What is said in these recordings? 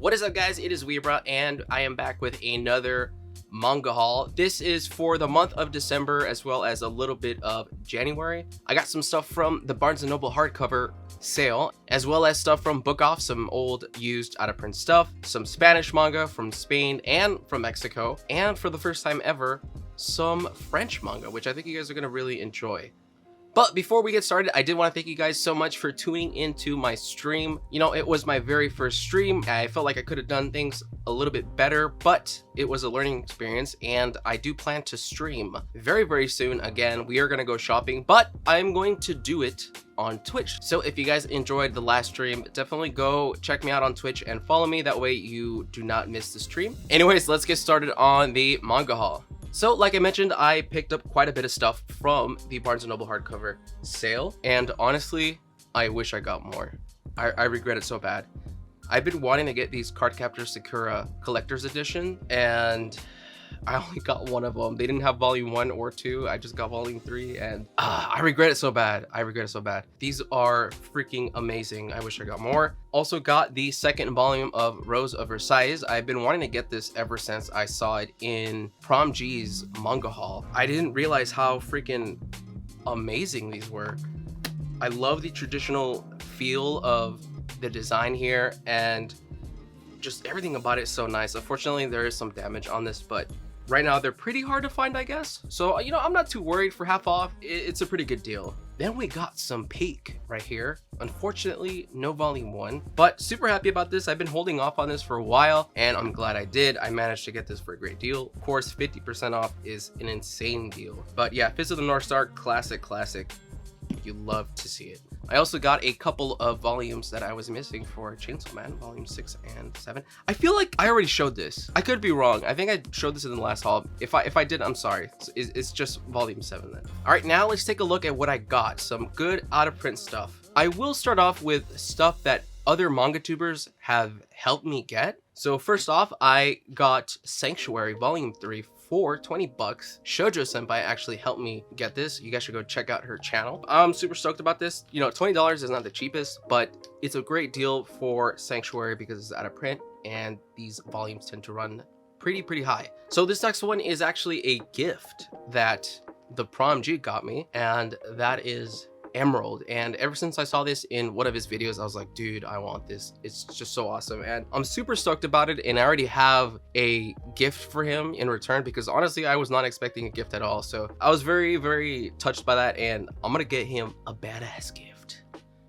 What is up, guys? It is Weebra, and I am back with another manga haul. This is for the month of December as well as a little bit of January. I got some stuff from the Barnes & Noble hardcover sale, as well as stuff from Book Off, some old used out of print stuff, some Spanish manga from Spain and from Mexico, and for the first time ever, some French manga, which I think you guys are going to really enjoy. But before we get started, I did want to thank you guys so much for tuning into my stream. You know, it was my very first stream. I felt like I could have done things a little bit better, but it was a learning experience, and I do plan to stream very, very soon. Again, we are going to go shopping, but I'm going to do it on Twitch. So if you guys enjoyed the last stream, definitely go check me out on Twitch and follow me. That way you do not miss the stream. Anyways, let's get started on the manga haul. So like I mentioned, I picked up quite a bit of stuff from the Barnes & Noble hardcover sale, and honestly, I wish I got more. I regret it so bad. I've been wanting to get these Cardcaptor Sakura Collector's Edition, and I only got one of them. They didn't have volume 1 or 2. I just got volume 3, and I regret it so bad. I regret it so bad. These are freaking amazing. I wish I got more. Also got the second volume of Rose of Versailles. I've been wanting to get this ever since I saw it in Prom G's manga haul. I didn't realize how freaking amazing these were. I love the traditional feel of the design here, and just everything about it is so nice. Unfortunately, there is some damage on this, but right now they're pretty hard to find, I guess. So, you know, I'm not too worried. For half off, it's a pretty good deal. Then we got some Peak right here. Unfortunately, no volume 1, but super happy about this. I've been holding off on this for a while, and I'm glad I did. I managed to get this for a great deal. Of course, 50% off is an insane deal. But yeah, Fist of the North Star, classic. You love to see it. I also got a couple of volumes that I was missing for Chainsaw Man, volume 6 and 7. I feel like I already showed this. I could be wrong. I think I showed this in the last haul. If I did, I'm sorry. It's just volume 7 then. All right, now let's take a look at what I got. Some good out of print stuff. I will start off with stuff that other manga tubers have helped me get. So first off, I got Sanctuary volume 3 for 20 bucks. Shoujo Senpai actually helped me get this. You guys should go check out her channel. I'm super stoked about this. You know, $20 is not the cheapest, but it's a great deal for Sanctuary because it's out of print and these volumes tend to run pretty high. So this next one is actually a gift that the Prom G got me, and that is Emerald. And ever since I saw this in one of his videos, I was like, dude, I want this. It's just so awesome, and I'm super stoked about it. And I already have a gift for him in return, because honestly, I was not expecting a gift at all. So I was very touched by that, and I'm gonna get him a badass gift.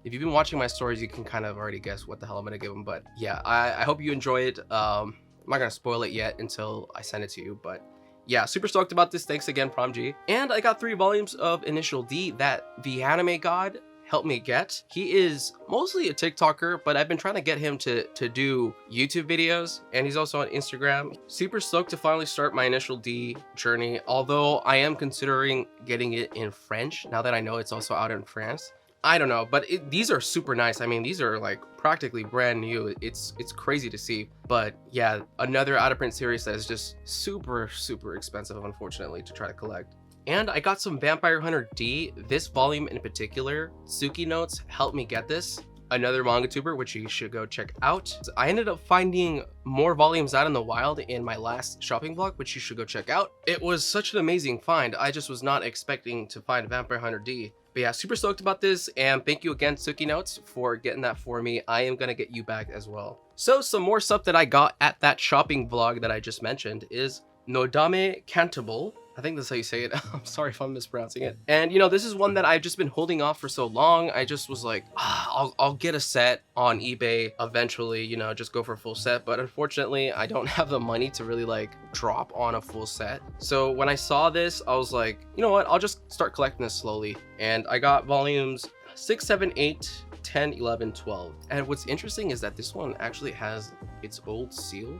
If you've been watching my stories, you can kind of already guess what the hell I'm gonna give him. But yeah, I hope you enjoy it. I'm not gonna spoil it yet until I send it to you, but yeah, super stoked about this. Thanks again, Prom G. And I got 3 volumes of Initial D that the anime god helped me get. He is mostly a TikToker, but I've been trying to get him to do YouTube videos, and he's also on Instagram. Super stoked to finally start my Initial D journey, although I am considering getting it in French now that I know it's also out in France. I don't know, but these are super nice. I mean, these are like practically brand new. It's crazy to see. But yeah, another out of print series that is just super expensive, unfortunately, to try to collect. And I got some Vampire Hunter D. This volume in particular, Suki Notes helped me get this. Another manga tuber, which you should go check out. I ended up finding more volumes out in the wild in my last shopping vlog, which you should go check out. It was such an amazing find. I just was not expecting to find Vampire Hunter D. But yeah, super stoked about this, and thank you again, Suki Notes, for getting that for me. I am gonna get you back as well. So some more stuff that I got at that shopping vlog that I just mentioned is Nodame Cantabile. I think that's how you say it. I'm sorry if I'm mispronouncing it. And you know, this is one that I've just been holding off for so long. I just was like, I'll get a set on eBay eventually, you know, just go for a full set. But unfortunately, I don't have the money to really like drop on a full set. So when I saw this, I was like, you know what? I'll just start collecting this slowly. And I got volumes 6, 7, 8, 10, 11, 12. And what's interesting is that this one actually has its old seal.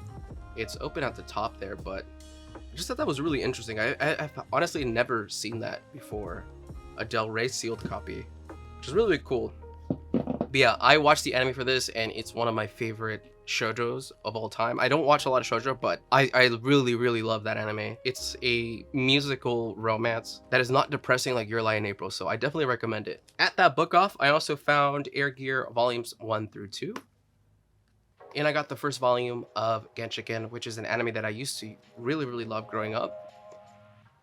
It's open at the top there, but I just thought that was really interesting. I've honestly never seen that before. A Del Rey sealed copy, which is really cool. But yeah, I watched the anime for this, and it's one of my favorite shoujos of all time. I don't watch a lot of shoujo, but I really love that anime. It's a musical romance that is not depressing like Your Lie in April, so I definitely recommend it. At that book off, I also found Air Gear volumes 1 through 2. And I got the first volume of Genshiken, which is an anime that I used to really love growing up.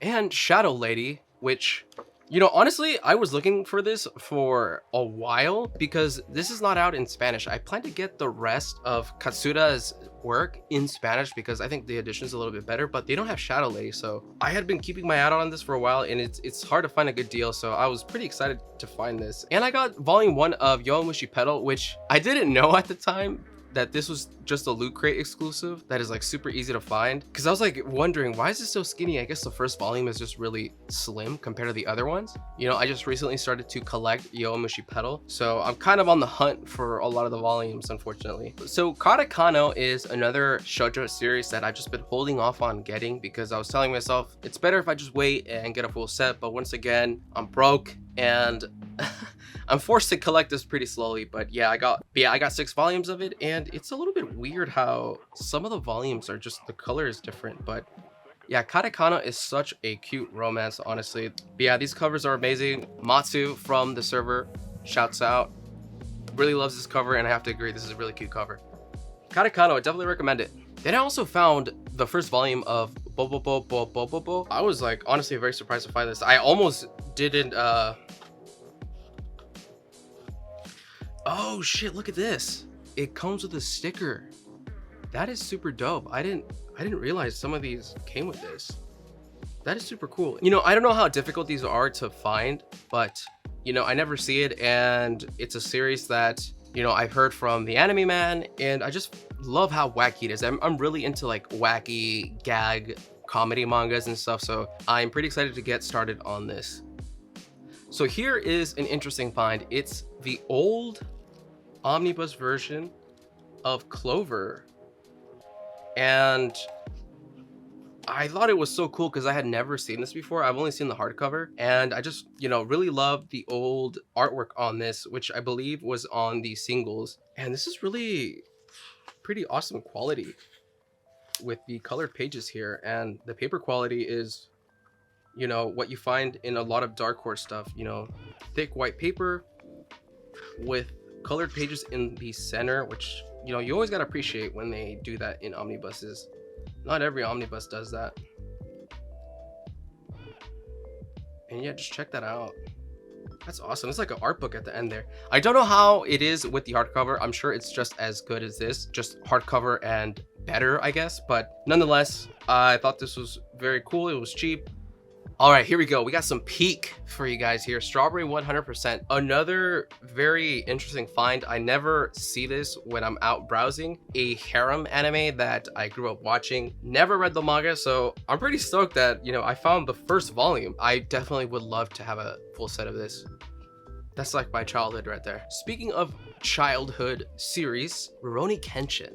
And Shadow Lady, which, you know, honestly, I was looking for this for a while because this is not out in Spanish. I plan to get the rest of Katsura's work in Spanish because I think the edition's a little bit better, but they don't have Shadow Lady. So I had been keeping my eye out on this for a while, and it's hard to find a good deal. So I was pretty excited to find this. And I got volume 1 of Yowamushi Pedal, which I didn't know at the time that this was just a Loot Crate exclusive that is like super easy to find, because I was like wondering, why is this so skinny? I guess the first volume is just really slim compared to the other ones. You know, I just recently started to collect Yowamushi Pedal, so I'm kind of on the hunt for a lot of the volumes, unfortunately. So Katakano is another shoujo series that I've just been holding off on getting because I was telling myself it's better if I just wait and get a full set, but once again, I'm broke and I'm forced to collect this pretty slowly. But yeah, I got 6 volumes of it, and it's a little bit weird how some of the volumes are just, the color is different. But yeah, Katakana is such a cute romance, honestly. But yeah, these covers are amazing. Matsu from the server shouts out, really loves this cover, and I have to agree, this is a really cute cover. Katakano, I definitely recommend it. Then I also found the first volume of Bobobo. I was like honestly very surprised to find this. I almost didn't oh shit, look at this. It comes with a sticker. That is super dope. I didn't realize some of these came with this. That is super cool. You know, I don't know how difficult these are to find, but you know, I never see it, and it's a series that, you know, I've heard from the Anime Man, and I just love how wacky it is. I'm really into like wacky gag comedy mangas and stuff, so I'm pretty excited to get started on this. So here is an interesting find. It's the old omnibus version of Clover, and I thought it was so cool because I had never seen this before. I've only seen the hardcover, and I just, you know, really love the old artwork on this, which I believe was on the singles. And this is really pretty awesome quality with the colored pages here, and the paper quality is, you know, what you find in a lot of Dark Horse stuff, you know, thick white paper with colored pages in the center, which, you know, you always got to appreciate when they do that in omnibuses. Not every omnibus does that. And yeah, just check that out. That's awesome. It's like an art book at the end there. I don't know how it is with the hardcover. I'm sure it's just as good as this, just hardcover and better, I guess. But nonetheless, I thought this was very cool. It was cheap. All right, here we go. We got some peak for you guys here. Strawberry 100%. Another very interesting find. I never see this when I'm out browsing. A harem anime that I grew up watching. Never read the manga, so I'm pretty stoked that, you know, I found the first volume. I definitely would love to have a full set of this. That's like my childhood right there. Speaking of childhood series, Rurouni Kenshin.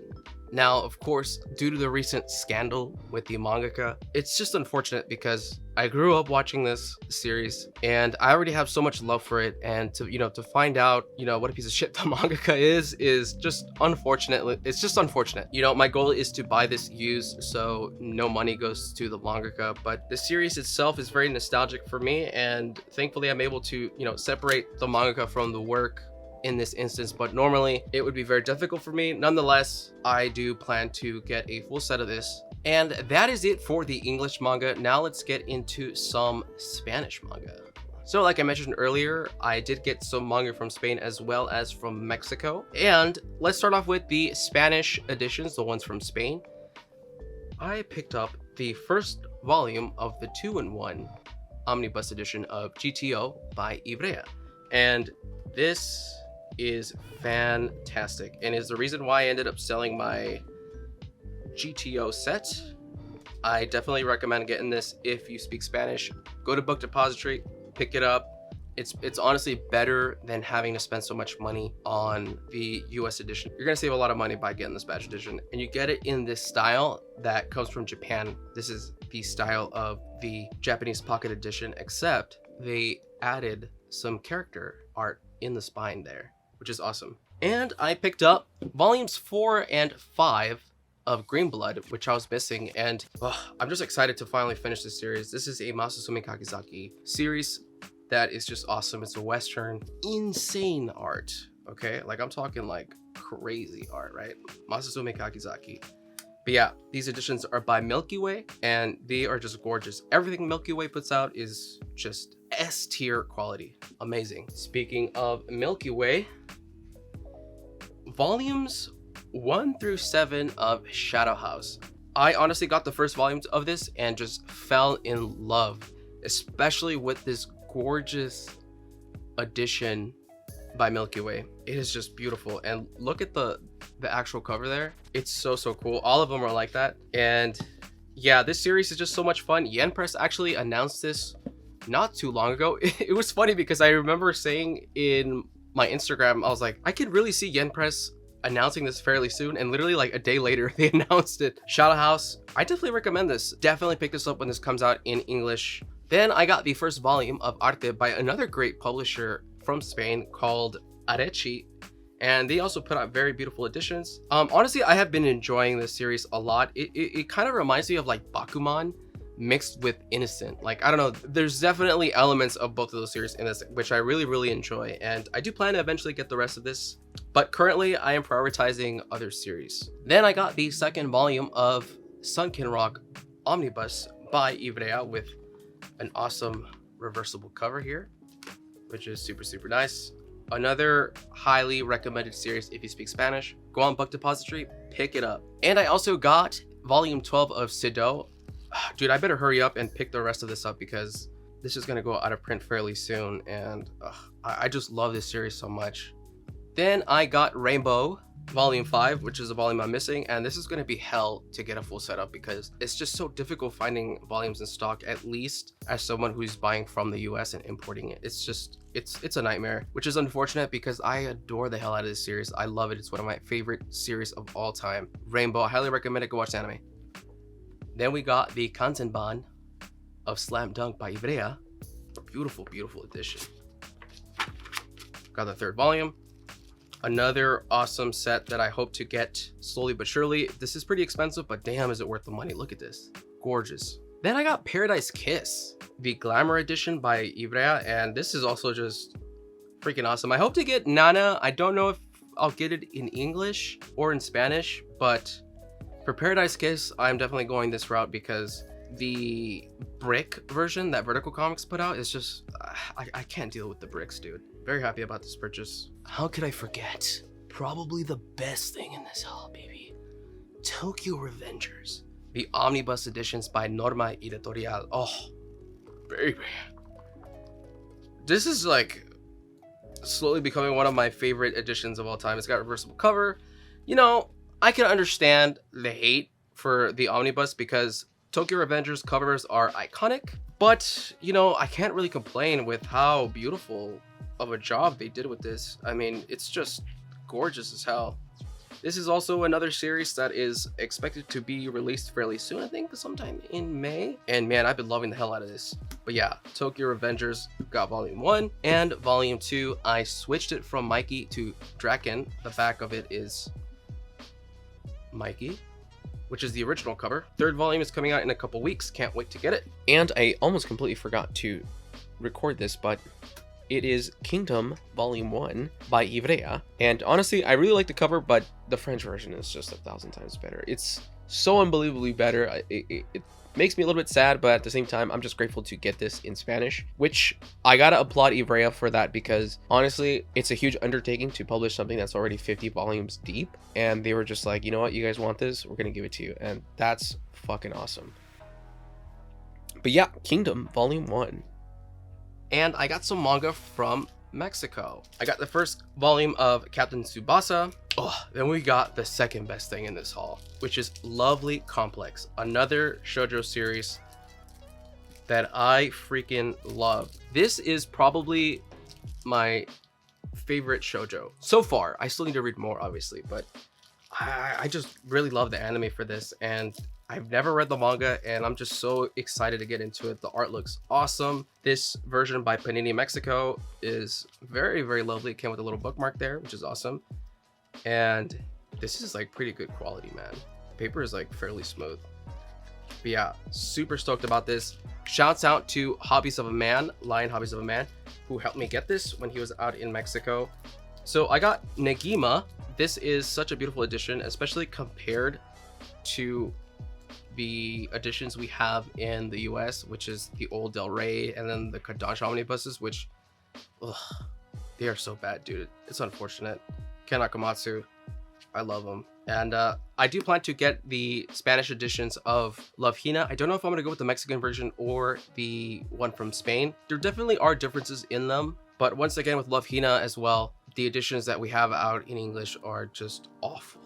Now, of course, due to the recent scandal with the mangaka, it's just unfortunate because I grew up watching this series and I already have so much love for it, and to, you know, to find out, you know, what a piece of shit the mangaka is just unfortunate. It's just unfortunate. You know, my goal is to buy this used so no money goes to the mangaka, but the series itself is very nostalgic for me, and thankfully I'm able to, you know, separate the mangaka from the work in this instance, but normally it would be very difficult for me. Nonetheless, I do plan to get a full set of this. And that is it for the English manga. Now let's get into some Spanish manga. So like I mentioned earlier, I did get some manga from Spain as well as from Mexico. And let's start off with the Spanish editions, the ones from Spain. I picked up the first volume of the 2-in-1 omnibus edition of GTO by Ivrea. And this is fantastic, and is the reason why I ended up selling my GTO set. I definitely recommend getting this if you speak Spanish. Go to Book Depository, pick it up. It's honestly better than having to spend so much money on the US edition. You're gonna save a lot of money by getting the Spanish edition, and you get it in this style that comes from Japan. This is the style of the Japanese pocket edition, except they added some character art in the spine there, which is awesome. And I picked up volumes 4 and 5 of Green Blood, which I was missing, and I'm just excited to finally finish this series. This is a Masasumi Kakizaki series that is just awesome. It's a Western, insane art, okay? Like, I'm talking like crazy art, right? Masasume Kakizaki. But yeah, these editions are by Milky Way, and they are just gorgeous. Everything Milky Way puts out is just S tier quality. Amazing. Speaking of Milky Way, volumes 1 through 7 of Shadow House. I honestly got the first volumes of this and just fell in love, especially with this gorgeous edition by Milky Way. It is just beautiful, and look at the actual cover there. It's so cool. All of them are like that. And yeah, this series is just so much fun. Yen Press actually announced this not too long ago. It was funny because I remember saying in my Instagram, I was like, I could really see Yen Press announcing this fairly soon, and literally like a day later they announced it. Shadow House, I definitely recommend this. Definitely pick this up when this comes out in English. Then I got the first volume of Arte by another great publisher from Spain called Arechi, and they also put out very beautiful editions. Honestly, I have been enjoying this series a lot. It kind of reminds me of like Bakuman mixed with Innocent. Like, I don't know, there's definitely elements of both of those series in this, which I really enjoy, and I do plan to eventually get the rest of this, but currently I am prioritizing other series. Then I got the second volume of Sunken Rock Omnibus by Ivrea with an awesome reversible cover here, which is super nice. Another highly recommended series if you speak Spanish. Go on Book Depository, pick it up. And I also got volume 12 of Sido. Dude, I better hurry up and pick the rest of this up because this is gonna go out of print fairly soon, and I just love this series so much. Then I got Rainbow volume 5, which is a volume I'm missing, and this is going to be hell to get a full setup because it's just so difficult finding volumes in stock, at least as someone who's buying from the US and importing it. It's just it's a nightmare, which is unfortunate because I adore the hell out of this series. I love it. It's one of my favorite series of all time. Rainbow, I highly recommend it. Go watch the anime. Then we got the Kanzenban of Slam Dunk by Ivrea. Beautiful edition. Got the third volume. Another awesome set that I hope to get slowly but surely. This is pretty expensive, but damn, is it worth the money. Look at this. Gorgeous. Then I got Paradise Kiss, the Glamour edition by Ivrea, and this is also just freaking awesome. I hope to get Nana. I don't know if I'll get it in English or in Spanish, but for Paradise Kiss, I'm definitely going this route because the brick version that Vertical Comics put out is just, I can't deal with the bricks, dude. Very happy about this purchase. How could I forget? Probably the best thing in this haul, baby. Tokyo Revengers. The omnibus editions by Norma Editorial. Oh, baby. This is like slowly becoming one of my favorite editions of all time. It's got a reversible cover. You know, I can understand the hate for the omnibus because Tokyo Revengers covers are iconic, but you know, I can't really complain with how beautiful of a job they did with this. I mean, it's just gorgeous as hell. This is also another series that is expected to be released fairly soon, I think sometime in May. And man, I've been loving the hell out of this. But yeah, Tokyo Revengers got volume 1 and volume 2. I switched it from Mikey to Draken. The back of it is Mikey, which is the original cover. Third volume is coming out in a couple weeks. Can't wait to get it. And I almost completely forgot to record this, but it is Kingdom Volume 1 by Ivrea. And honestly, I really like the cover, but the French version is just 1,000 times better. It's so unbelievably better. It makes me a little bit sad, but at the same time, I'm just grateful to get this in Spanish, which I gotta applaud Ivrea for that because honestly, it's a huge undertaking to publish something that's already 50 volumes deep. And they were just like, you know what, you guys want this? We're gonna give it to you. And that's fucking awesome. But yeah, Kingdom Volume 1. And I got some manga from Mexico. I got the first volume of Captain Tsubasa. Oh, then we got the second best thing in this haul, which is Lovely Complex, another shoujo series that I freaking love. This is probably my favorite shoujo so far. I still need to read more, obviously, but I just really love the anime for this, and I've never read the manga, and I'm just so excited to get into it. The art looks awesome. This version by Panini Mexico is very, very lovely. It came with a little bookmark there, which is awesome. And this is like pretty good quality, man. The paper is like fairly smooth. But yeah, super stoked about this. Shouts out to Hobbies of a Man, Lion Hobbies of a Man, who helped me get this when he was out in Mexico. So I got Negima. this is such a beautiful edition, especially compared to the editions we have in the US, which is the old Del Rey and then the Kodansha omnibuses, which ugh, they are so bad, dude. It's unfortunate. Ken Akamatsu, I love him. And I do plan to get the Spanish editions of Love Hina. I don't know if I'm going to go with the Mexican version or the one from Spain. There definitely are differences in them, but once again with Love Hina as well, the editions that we have out in English are just awful.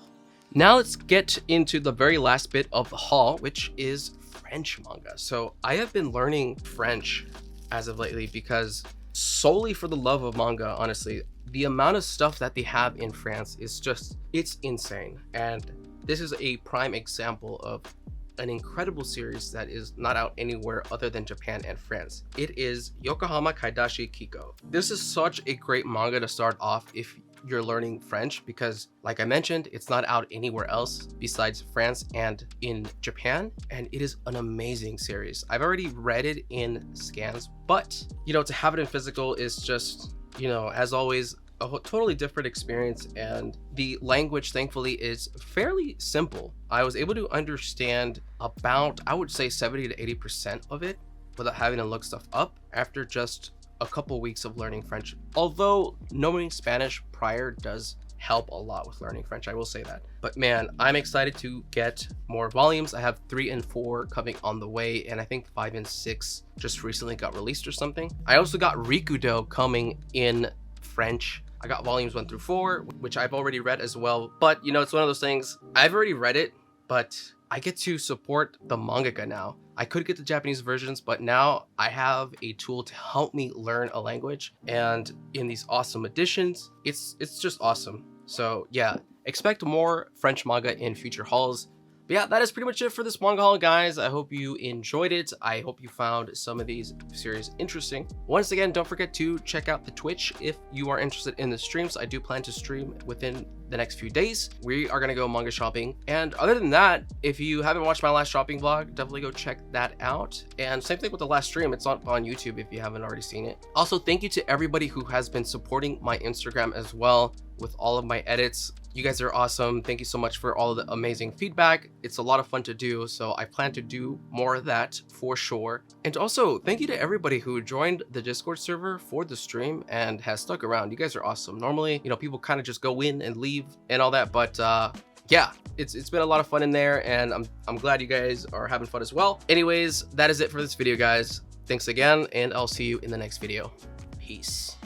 Now let's get into the very last bit of the haul, which is French manga. So I have been learning French as of lately because solely for the love of manga, honestly. The amount of stuff that they have in France is just, it's insane. And this is a prime example of an incredible series that is not out anywhere other than Japan and France. It is Yokohama Kaidashi Kiko. This is such a great manga to start off if you're learning French, because like I mentioned, it's not out anywhere else besides France and in Japan, and it is an amazing series. I've already read it in scans, but you know, to have it in physical is just, you know, as always, a totally different experience. And the language thankfully is fairly simple. I was able to understand about, I would say 70 to 80% of it without having to look stuff up after just a couple weeks of learning French. Although knowing Spanish prior does help a lot with learning French, I will say that. But man, I'm excited to get more volumes. I have 3 and 4 coming on the way, and I think 5 and 6 just recently got released or something. I also got Rikudo coming in French. I got volumes 1 through 4, which I've already read as well. But you know, it's one of those things, I've already read it, but I get to support the mangaka now. I could get the Japanese versions, but now I have a tool to help me learn a language. And in these awesome editions, it's just awesome. So yeah, expect more French manga in future hauls. But yeah, that is pretty much it for this manga haul, guys. I hope you enjoyed it. I hope you found some of these series interesting. Once again, don't forget to check out the Twitch if you are interested in the streams. I do plan to stream within the next few days. We are gonna go manga shopping. And other than that, if you haven't watched my last shopping vlog, definitely go check that out. And same thing with the last stream, it's on YouTube if you haven't already seen it. Also, thank you to everybody who has been supporting my Instagram as well with all of my edits. You guys are awesome. Thank you so much for all of the amazing feedback. It's a lot of fun to do, so I plan to do more of that for sure. And also, thank you to everybody who joined the Discord server for the stream and has stuck around. You guys are awesome. Normally, you know, people kind of just go in and leave and all that, but yeah, it's been a lot of fun in there, and I'm glad you guys are having fun as well. Anyways, that is it for this video, guys. Thanks again, and I'll see you in the next video. Peace.